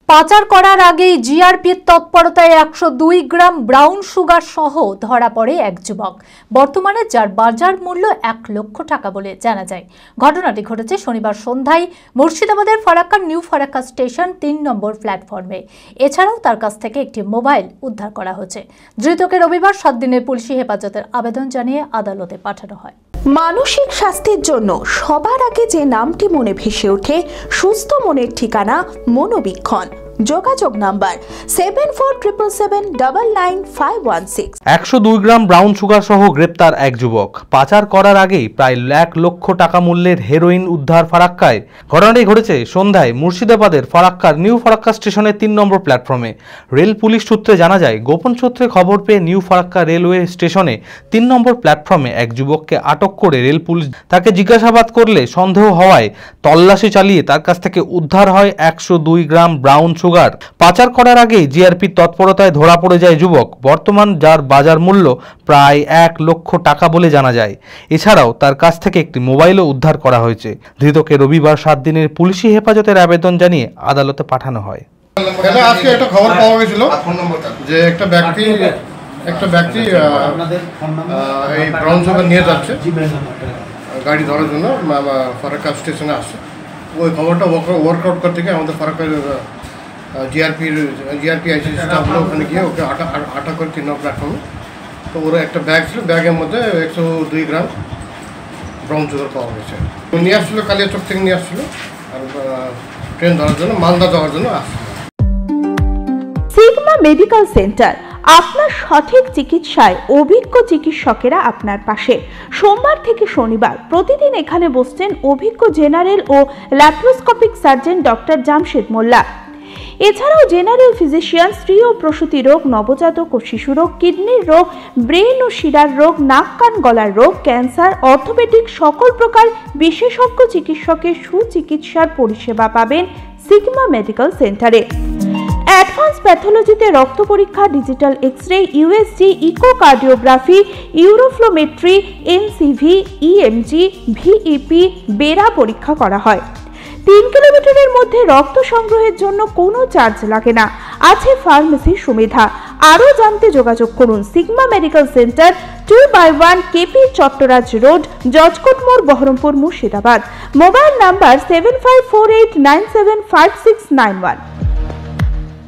পাচার করার আগেই জিআরপির তৎপরতায় 102 গ্রাম ব্রাউন সুগার সহ ধরা পড়ে এক যুবক। বর্তমানে যার বাজার মূল্য 1 লক্ষ টাকা বলে জানা যায়। ঘটনাটি ঘটেছে শনিবার সন্ধ্যায় মুর্শিদাবাদের ফারাক্কার নিউ ফারাক্কা স্টেশন 3 নম্বর প্ল্যাটফর্মে। এছাড়াও তার কাছ থেকে একটি মোবাইল উদ্ধার করা হয়েছে। ধৃতকে রবিবার 7 দিনের পুলিশি হেফাজতের আবেদন জানিয়ে আদালতে পাঠানো হয়। মানসিক স্বাস্থ্যের জন্য সবার আগে যে নামটি মনে ভেসে ওঠে, সুস্থ মনের ঠিকানা মনোবীক্ষণ। যোগাযোগ নাম্বার 7477799516। 102 গ্রাম ব্রাউন সুগার সহ গ্রেপ্তার এক যুবক। পাচার করার আগেই প্রায় 1 লক্ষ টাকা মূল্যের হেরোইন উদ্ধার ফারাক্কায়। ঘটনাটি ঘটেছে সন্ধ্যায় মুর্শিদাবাদের ফারাক্কার নিউ ফারাক্কা স্টেশনের 3 নম্বর প্ল্যাটফর্মে। রেল পুলিশ সূত্রে জানা যায়, গোপন সূত্রে খবর পেয়ে নিউ ফারাক্কা রেলওয়ে স্টেশনে 3 নম্বর প্ল্যাটফর্মে এক যুবককে আটক করে রেল পুলিশ তাকে জিজ্ঞাসাবাদ করলে সন্দেহ হওয়ায় তল্লাশি চালিয়ে তার কাছ থেকে উদ্ধার হয় 102 গ্রাম ব্রাউন সুগার। পাচার করার আগে জিআরপির তৎপরতায় ধরা পড়ে যায় যুবক। বর্তমান যার বাজার মূল্য প্রায় 1 লক্ষ টাকা বলে জানা যায়। এছাড়াও তার কাছ থেকে একটি মোবাইলও উদ্ধার করা হয়েছে। ধৃতকে রবিবার 7 দিনের পুলিশি হেফাজতের আবেদন জানিয়ে আদালতে পাঠানো হয়। আজকে একটা খবর পাওয়া গেছিল যে একটা ব্যক্তি এই ব্রাউন সুগার নিয়ে যাচ্ছে গাড়ি ধরার জন্য ফারাক্কা স্টেশনে আসছে। ওই খবরটা ওয়ার্কআউট করতে গিয়ে আমাদের ফারাক্কার জিআরপি আইসি স্টাফগুলো ওখানে গিয়ে ওকে আটক করে 3 নম্বর প্ল্যাটফর্মে। তো ওরা একটা ব্যাগ ছিল, ব্যাগের মধ্যে 102 গ্রাম ব্রাউন সুগার পাওয়া গেছে। নিয়ে আসছিলো কালিয়াচক থেকে নিয়ে আসছিলো, আর ট্রেন ধরার জন্য মালদা যাওয়ার জন্য আসছিল। সিগমা মেডিকেল সেন্টার, আপনার সঠিক চিকিৎসায় অভিজ্ঞ চিকিৎসকেরা আপনার পাশে। সোমবার থেকে শনিবার প্রতিদিন এখানে বসছেন অভিজ্ঞ জেনারেল ও ল্যাপ্রোস্কোপিক সার্জন ডক্টর জামশেদ মোল্লা। এছাড়াও জেনারেল ফিজিশিয়ান, স্ত্রী ও প্রসূতি রোগ, নবজাতক ও শিশু রোগ, কিডনির রোগ, ব্রেন ও শিরার রোগ, নাক কান গলার রোগ, ক্যান্সার, অর্থোপেডিক সকল প্রকার বিশেষজ্ঞ চিকিৎসকের সুচিকিৎসার পরিষেবা পাবেন সিগমা মেডিকেল সেন্টারে। অ্যাডভান্স প্যাথোলজিতে রক্ত পরীক্ষা, digital x-ray, USG, echocardiography, uroflowmetry, NCV, EMG, VEP, BERA পরীক্ষা করা হয়। 3 কিলোমিটারের মধ্যে রক্ত সংগ্রহের জন্য কোনো চার্জ লাগে না। আছে ফার্মেসির সুবিধা। আরও জানতে যোগাযোগ করুন Sigma medical centre, 2/1 KP Chattaraj road, judge court মোড়, বহরমপুর, মুর্শিদাবাদ। Mobile number 7548975691।